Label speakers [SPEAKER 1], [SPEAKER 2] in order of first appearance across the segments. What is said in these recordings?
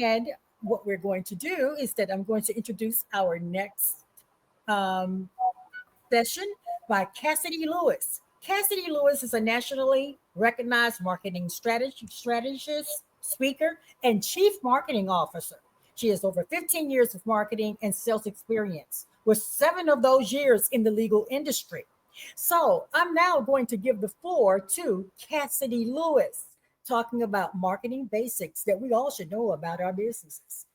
[SPEAKER 1] And what we're going to do is that I'm going to introduce our next um, session by Cassidy Lewis. Cassidy Lewis is a nationally recognized marketing strategist, speaker, and chief marketing officer. She has over 15 years of marketing and sales experience, with 7 of those years in the legal industry. So I'm now going to give the floor to Cassidy Lewis, talking about marketing basics that we all should know about our businesses.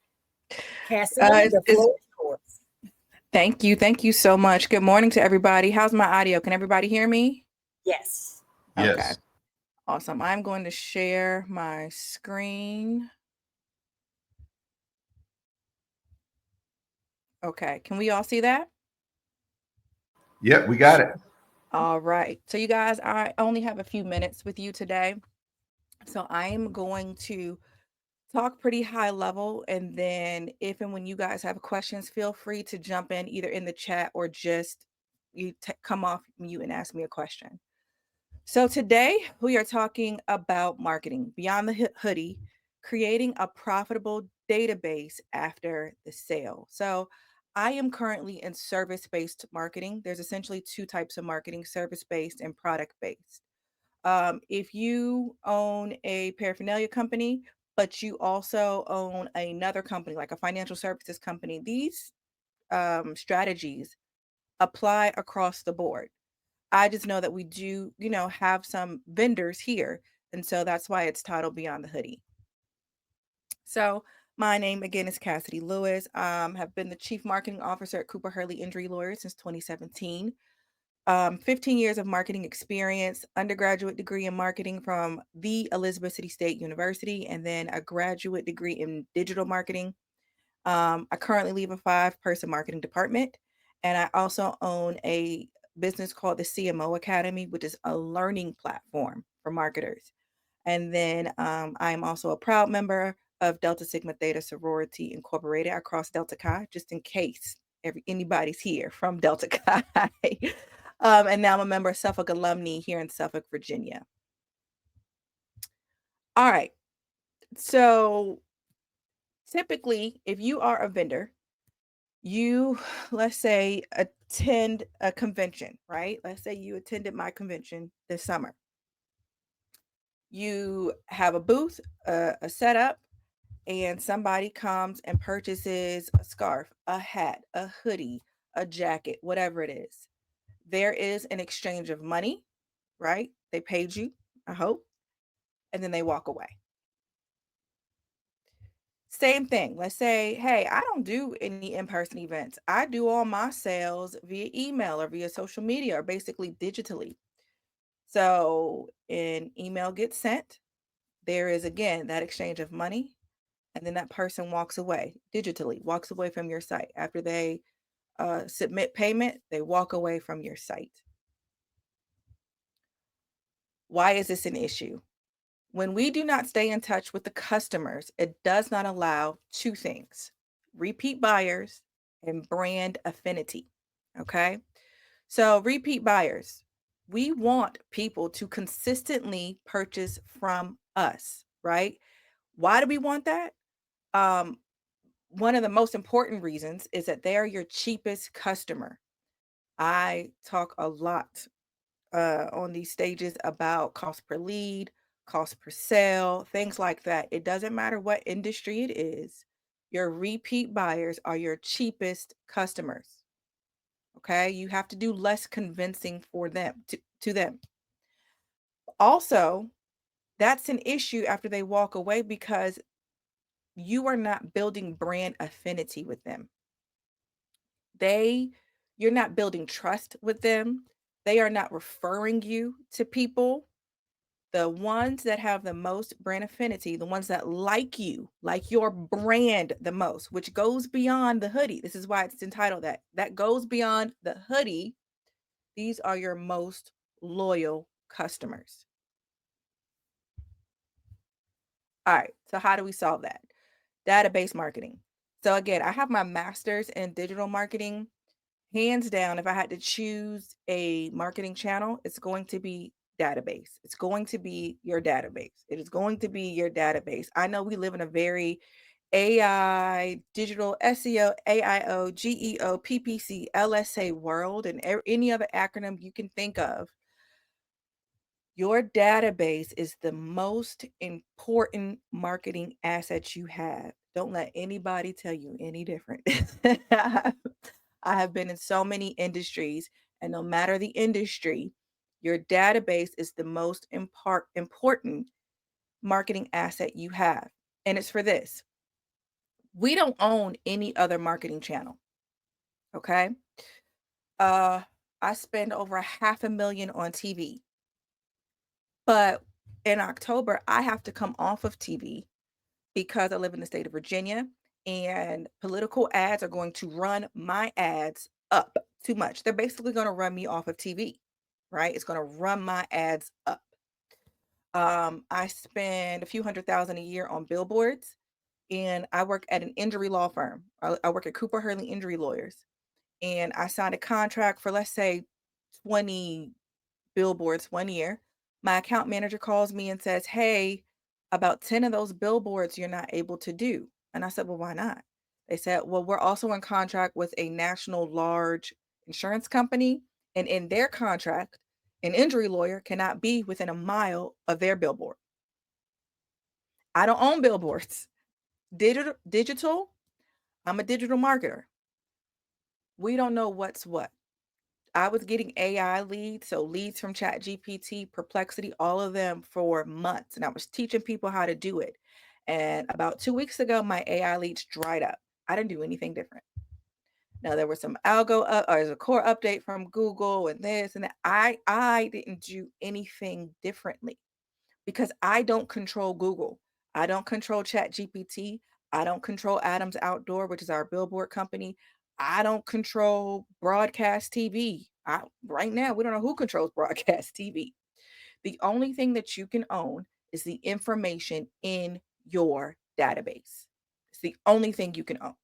[SPEAKER 1] Cassidy,
[SPEAKER 2] It's,
[SPEAKER 1] the
[SPEAKER 2] it's,
[SPEAKER 1] floor is yours.
[SPEAKER 2] thank you. Thank you so much. Good morning to everybody. How's my audio? Can everybody hear me?
[SPEAKER 1] Yes.
[SPEAKER 2] Okay,
[SPEAKER 3] Yes.
[SPEAKER 2] awesome. I'm going to share my screen. Okay, can we all see that?
[SPEAKER 3] Yep, we got it.
[SPEAKER 2] All right. So you guys, I only have a few minutes with you today. So I'm going to talk pretty high level, and then if and when you guys have questions, feel free to jump in either in the chat or just come off mute and ask me a question. So today we are talking about marketing beyond the hoodie, creating a profitable database after the sale. So I am currently in service-based marketing. There's essentially two types of marketing: service-based and product-based. If you own a paraphernalia company, but you also own another company, like a financial services company, these strategies apply across the board. I just know that we do, have some vendors here. And so that's why it's titled Beyond the Hoodie. So my name again is Cassidy Lewis. Have been the Chief Marketing Officer at Cooper Hurley Injury Lawyers since 2017. 15 years of marketing experience, undergraduate degree in marketing from the Elizabeth City State University, and then a graduate degree in digital marketing. I currently lead a 5-person marketing department, and I also own a business called the CMO Academy, which is a learning platform for marketers. And then I'm also a proud member of Delta Sigma Theta Sorority Incorporated across Delta Chi, just in case anybody's here from Delta Chi. And now I'm a member of Suffolk Alumni here in Suffolk, Virginia. All right. So typically, if you are a vendor, you, let's say, attend a convention, right? Let's say you attended my convention this summer. You have a booth, a setup, and somebody comes and purchases a scarf, a hat, a hoodie, a jacket, whatever it is. There is an exchange of money, right? They paid you, I hope, and then they walk away. Same thing. Let's say, hey, I don't do any in-person events. I do all my sales via email or via social media or basically digitally. So an email gets sent. There is, again, that exchange of money. And then that person walks away digitally, walks away from your site. After they submit payment, they walk away from your site. Why is this an issue? When we do not stay in touch with the customers, it does not allow two things: repeat buyers and brand affinity. Okay. So repeat buyers, we want people to consistently purchase from us, right? Why do we want that? Um, One of the most important reasons is that they are your cheapest customer. I talk a lot on these stages about cost per lead, cost per sale, things like that. It doesn't matter what industry it is. Your repeat buyers are your cheapest customers. Okay, you have to do less convincing for them to them. Also, that's an issue after they walk away because you are not building brand affinity with them. You're not building trust with them. They are not referring you to people. The ones that have the most brand affinity, the ones that like you, like your brand the most, which goes beyond the hoodie. This is why it's entitled that. That goes beyond the hoodie. These are your most loyal customers. All right. So how do we solve that? Database marketing. So again, I have my master's in digital marketing. Hands down, if I had to choose a marketing channel, it's going to be database. It's going to be your database. It is going to be your database. I know we live in a very AI, digital SEO, AIO, GEO, PPC, LSA world, and any other acronym you can think of, your database is the most important marketing asset you have. Don't let anybody tell you any different. I have been in so many industries, and no matter the industry, your database is the most important marketing asset you have. And it's for this: we don't own any other marketing channel. Okay. I spend over $500,000 on TV, but in October, I have to come off of TV because I live in the state of Virginia and political ads are going to run my ads up too much. They're basically going to run me off of TV, right? It's going to run my ads up. I spend a few $100,000 a year on billboards, and I work at an injury law firm. I work at Cooper Hurley Injury Lawyers, and I signed a contract for, let's say, 20 billboards 1 year. My account manager calls me and says, "Hey, about 10 of those billboards you're not able to do." And I said, "Well, why not?" They said, "Well, we're also in contract with a national large insurance company, and in their contract, an injury lawyer cannot be within a mile of their billboard." I don't own billboards. Digital, I'm a digital marketer. We don't know what's what. I was getting AI leads, so leads from ChatGPT, Perplexity, all of them for months, and I was teaching people how to do it. And about 2 weeks ago, my AI leads dried up. I didn't do anything different. Now there was some algo or there's a core update from Google and this and that. I didn't do anything differently because I don't control Google. I don't control ChatGPT. I don't control Adams Outdoor, which is our billboard company. I don't control broadcast TV. Right now, we don't know who controls broadcast TV. The only thing that you can own is the information in your database. It's the only thing you can own.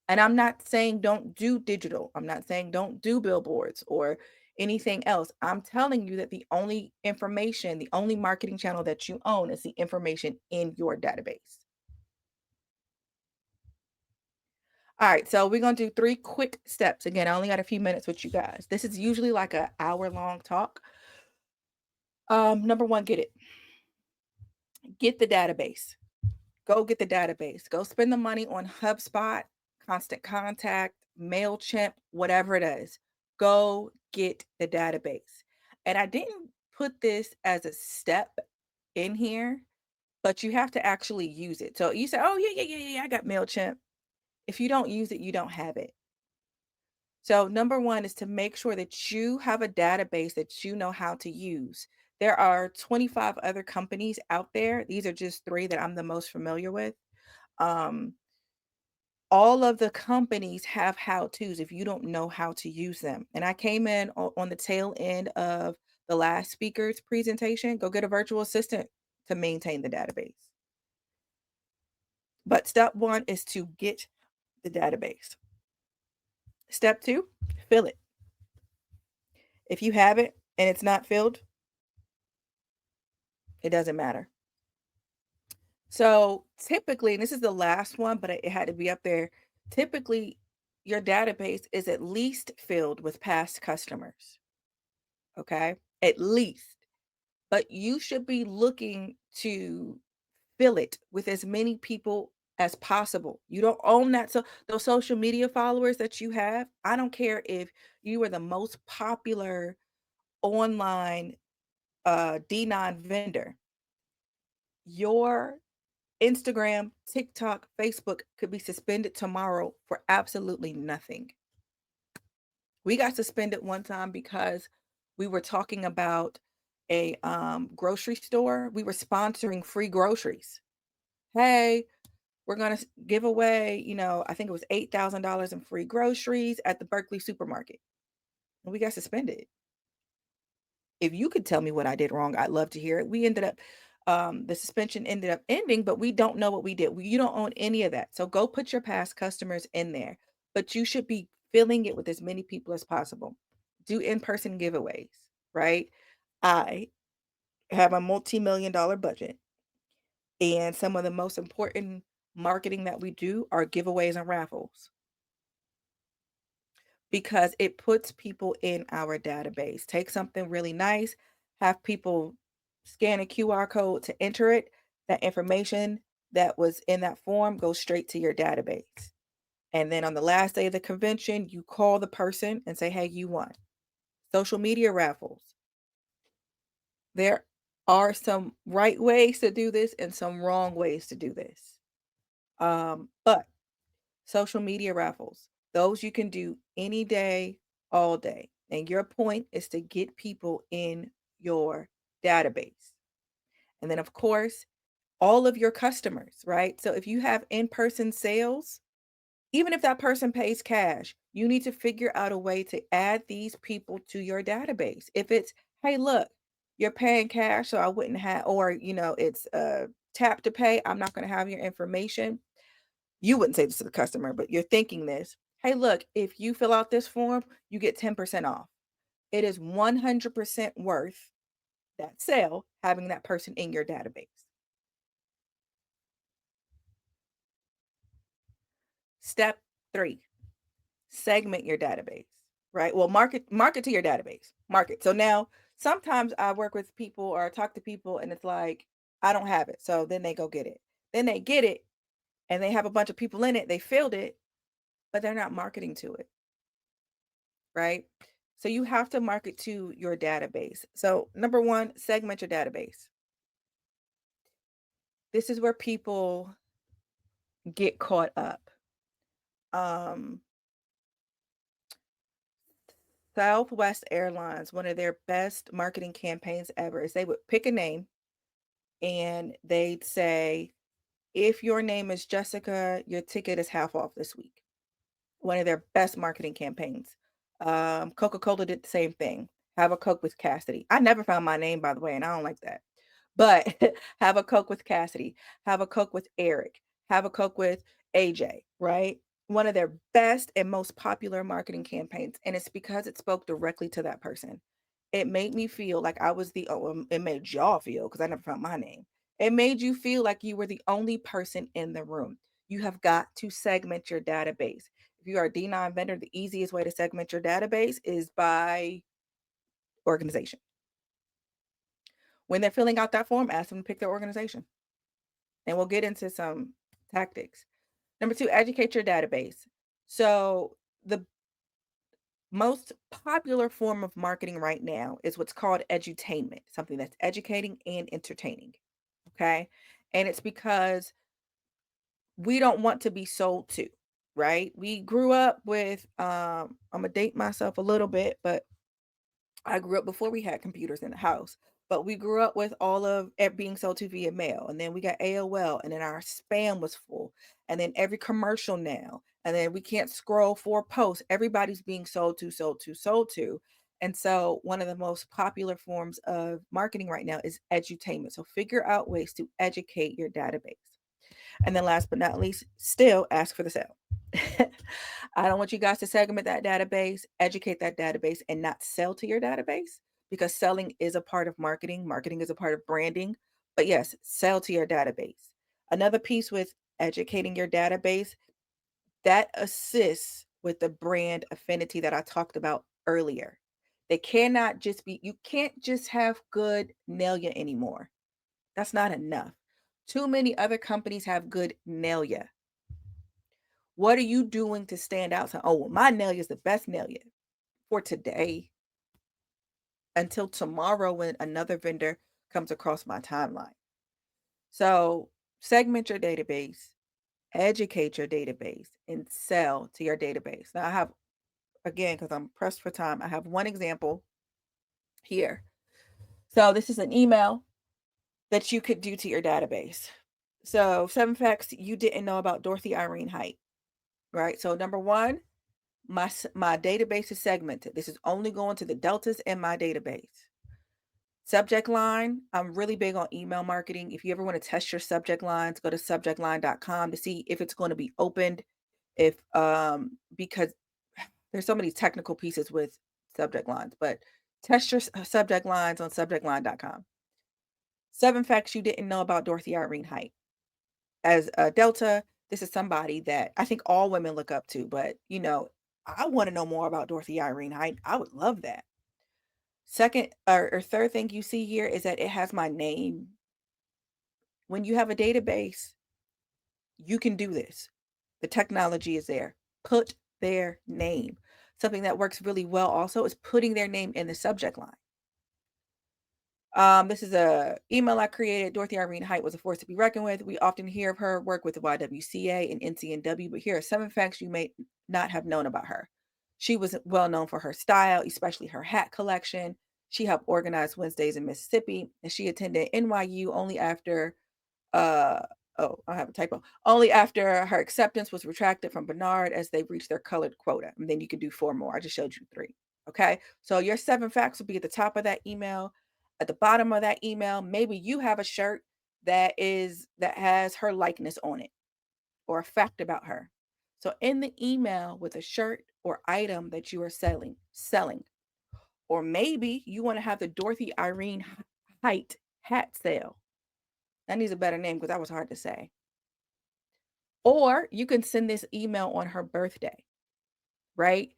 [SPEAKER 2] And I'm not saying don't do digital. I'm not saying don't do billboards or anything else. I'm telling you that the only information, the only marketing channel that you own is the information in your database. All right, so we're going to do 3 quick steps. Again, I only got a few minutes with you guys. This is usually like an hour-long talk. Number 1, get it. Get the database. Go get the database. Go spend the money on HubSpot, Constant Contact, MailChimp, whatever it is. Go get the database. And I didn't put this as a step in here, but you have to actually use it. So you say, "Oh, yeah, I got MailChimp." If you don't use it, you don't have it. So number 1 is to make sure that you have a database that you know how to use. There are 25 other companies out there. These are just 3 that I'm the most familiar with. Um, all of the companies have how-tos if you don't know how to use them. And I came in on the tail end of the last speaker's presentation. Go get a virtual assistant to maintain the database. But step 1 is to get the database. Step 2, fill it. If you have it and it's not filled, it doesn't matter. So typically, and this is the last one, but it had to be up there. Typically, your database is at least filled with past customers. Okay, at least. But you should be looking to fill it with as many people as possible. You don't own that. So those social media followers that you have, I don't care if you are the most popular online D9 vendor. Your Instagram, TikTok, Facebook could be suspended tomorrow for absolutely nothing. We got suspended one time because we were talking about a grocery store. We were sponsoring free groceries. Hey, we're going to give away, I think it was $8,000 in free groceries at the Berkeley supermarket. And we got suspended. If you could tell me what I did wrong, I'd love to hear it. We ended up, the suspension ended up ending, but we don't know what we did. You don't own any of that. So go put your past customers in there, but you should be filling it with as many people as possible. Do in-person giveaways, right? I have a multi-million-dollar budget, and some of the most important marketing that we do are giveaways and raffles, because it puts people in our database. Take something really nice, have people scan a QR code to enter it. That information that was in that form goes straight to your database. And then on the last day of the convention, you call the person and say, hey, you won. Social media raffles. There are some right ways to do this and some wrong ways to do this. But social media raffles, those you can do any day, all day. And your point is to get people in your database. And then, of course, all of your customers, right? So if you have in-person sales, even if that person pays cash, you need to figure out a way to add these people to your database. If it's, hey, look, you're paying cash, so I wouldn't have, or, it's tap to pay, I'm not going to have your information. You wouldn't say this to the customer, but you're thinking this. Hey, look, if you fill out this form, you get 10% off. It is 100% worth that sale having that person in your database. Step 3, segment your database, right? Well, market to your database. Market. So now sometimes I work with people or talk to people and it's like, I don't have it. So then they go get it. Then they get it and they have a bunch of people in it. They filled it, but they're not marketing to it, right? So you have to market to your database. So number 1, segment your database. This is where people get caught up. Southwest Airlines, one of their best marketing campaigns ever is they would pick a name and they'd say, if your name is Jessica, your ticket is half off this week. One of their best marketing campaigns. Coca-Cola did the same thing. Have a Coke with Cassidy. I never found my name, by the way, and I don't like that. But have a Coke with Cassidy. Have a Coke with Eric. Have a Coke with AJ, right? One of their best and most popular marketing campaigns. And it's because it spoke directly to that person. It made me feel like I was it made y'all feel, because I never found my name. It made you feel like you were the only person in the room. You have got to segment your database. If you are a D9 vendor, the easiest way to segment your database is by organization. When they're filling out that form, ask them to pick their organization. And we'll get into some tactics. Number 2, educate your database. So the most popular form of marketing right now is what's called edutainment, something that's educating and entertaining. Okay. And it's because we don't want to be sold to, right? We grew up with, I'm gonna date myself a little bit, but I grew up before we had computers in the house, but we grew up with all of it being sold to via mail. And then we got AOL, and then our spam was full, and then every commercial now, and then we can't scroll 4 posts. Everybody's being sold to, sold to, sold to. And so one of the most popular forms of marketing right now is edutainment. So figure out ways to educate your database. And then last but not least, still ask for the sale. I don't want you guys to segment that database, educate that database, and not sell to your database, because selling is a part of marketing. Marketing is a part of branding. But yes, sell to your database. Another piece with educating your database, that assists with the brand affinity that I talked about earlier. They cannot just be, you can't just have good Nelia anymore. That's not enough. Too many other companies have good Nelia. What are you doing to stand out? So, oh, well, my Nelia is the best Nelia for today until tomorrow when another vendor comes across my timeline. So segment your database, educate your database, and sell to your database. Now I have, again, because I'm pressed for time, I have one example here. So this is an email that you could do to your database. So 7 facts you didn't know about Dorothy Irene Height, right? So number 1, my database is segmented. This is only going to the deltas in my database. Subject line, I'm really big on email marketing. If you ever want to test your subject lines, go to subjectline.com to see if it's going to be opened. If because there's so many technical pieces with subject lines, but test your subject lines on subjectline.com. 7 facts you didn't know about Dorothy Irene Height. as a Delta, this is somebody that I think all women look up to, but I want to know more about Dorothy Irene. I would love that. Second or third thing you see here is that it has my name. When you have a database, you can do this. The technology is there. Put their name. Something that works really well also is putting their name in the subject line. This is a email I created. Dorothy Irene Height was a force to be reckoned with. We often hear of her work with the YWCA and NCNW, but here are 7 facts you may not have known about her. She was well known for her style, especially her hat collection. She helped organize Wednesdays in Mississippi, and she attended NYU only after I have a typo. Only after her acceptance was retracted from Bernard as they reached their colored quota. And then you can do 4 more. I just showed you 3. Okay. So your 7 facts will be at the top of that email. At the bottom of that email, maybe you have a shirt that has her likeness on it or a fact about her. So in the email with a shirt or item that you are selling, or maybe you want to have the Dorothy Irene Height hat sale. That needs a better name because that was hard to say. Or you can send this email on her birthday, right?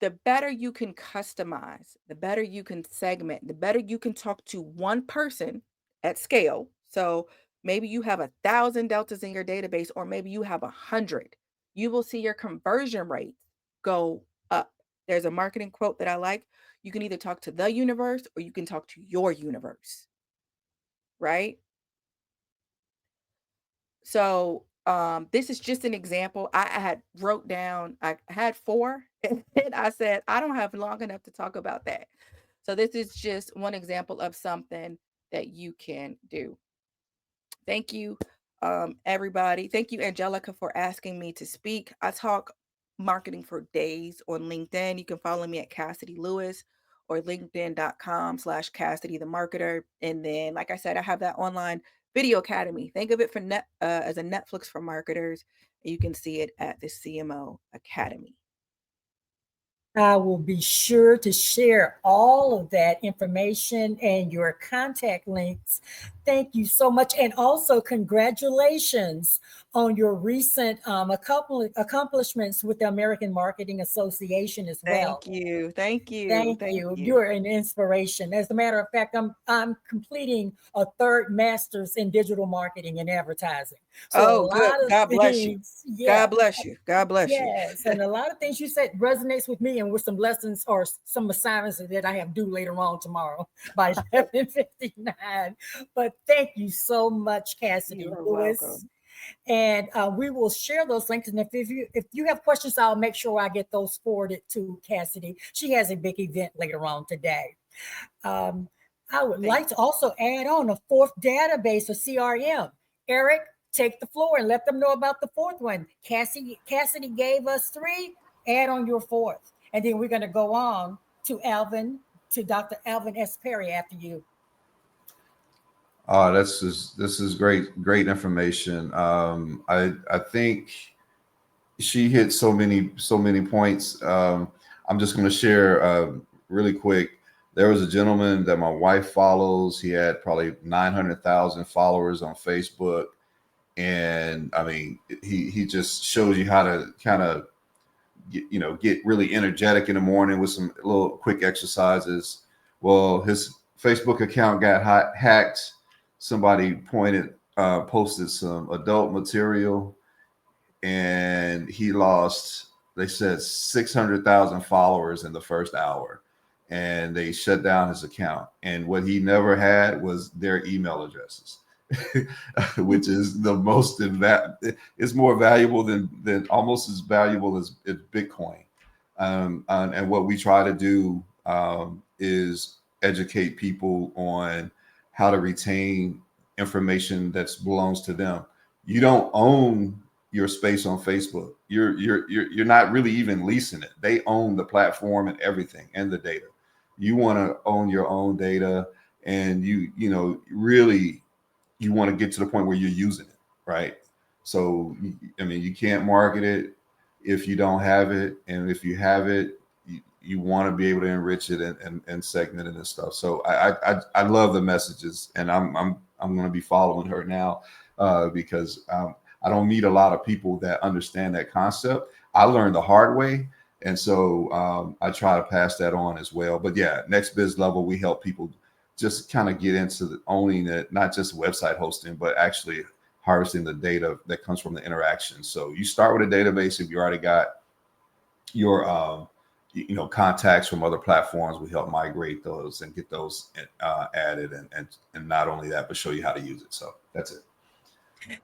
[SPEAKER 2] The better you can customize, the better you can segment, the better you can talk to one person at scale. So maybe you have 1,000 deltas in your database, or maybe you have 100. You will see your conversion rates go up. There's a marketing quote that I like. You can either talk to the universe or you can talk to your universe, right? So this is just an example. I had wrote down, I had 4, and then I said, I don't have long enough to talk about that. So this is just one example of something that you can do. Thank you, everybody. Thank you, Angelica, for asking me to speak. I talk marketing for days on LinkedIn. You can follow me at Cassidy Lewis or linkedin.com/Cassidy the marketer. And then, like I said, I have that online video academy. Think of it as a Netflix for marketers. You can see it at the CMO Academy.
[SPEAKER 1] I will be sure to share all of that information and your contact links. Thank you so much. And also, congratulations on your recent accomplishments with the American Marketing Association as well.
[SPEAKER 2] Thank you. Thank you.
[SPEAKER 1] Thank you. You're an inspiration. As a matter of fact, I'm completing a 3rd master's in digital marketing and advertising. So a
[SPEAKER 2] Good.
[SPEAKER 1] lot of
[SPEAKER 2] God bless you.
[SPEAKER 1] things, yeah.
[SPEAKER 2] God bless you. God bless you.
[SPEAKER 1] Yes, and a lot of things you said resonates with me, and with some lessons or some assignments that I have due later on tomorrow by 11:59. But thank you so much, Cassidy
[SPEAKER 2] You're
[SPEAKER 1] Lewis.
[SPEAKER 2] welcome.
[SPEAKER 1] And we will share those links. And if you have questions, I'll make sure I get those forwarded to Cassidy. She has a big event later on today. I would like to also add on a 4th database, or CRM. Eric, take the floor and let them know about the 4th one. Cassidy gave us 3. Add on your 4th, and then we're going to go on to Dr. Alvin S. Perry after you.
[SPEAKER 3] This is great information. I think she hit so many points. I'm just going to share really quick. There was a gentleman that my wife follows. He had probably 900,000 followers on Facebook, and I mean, he just shows you how to kind of get really energetic in the morning with some little quick exercises. Well, his Facebook account got hacked. Somebody posted some adult material, and he lost, they said, 600,000 followers in the first hour, and they shut down his account. And what he never had was their email addresses, which is the most it's more valuable than almost as valuable as Bitcoin. And what we try to do is educate people on how to retain information that belongs to them. You don't own your space on Facebook. You're not really even leasing it. They own the platform and everything and the data. You want to own your own data, and you really you want to get to the point where you're using it, right? So I mean, you can't market it if you don't have it, and if you have it, you want to be able to enrich it and segment it and stuff. So I love the messages, and I'm I'm going to be following her now because I don't meet a lot of people that understand that concept. I learned the hard way. And so I try to pass that on as well. But yeah, Next Biz Level, we help people just kind of get into owning it, not just website hosting, but actually harvesting the data that comes from the interaction. So you start with a database. If you already got your contacts from other platforms, we help migrate those and get those added, and not only that, but show you how to use it. So that's it.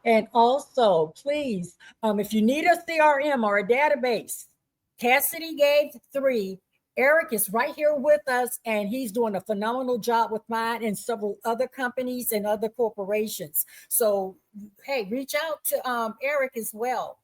[SPEAKER 1] And also, please, if you need a CRM or a database, Cassidy gave 3. Eric is right here with us, and he's doing a phenomenal job with mine and several other companies and other corporations. So, hey, reach out to Eric as well.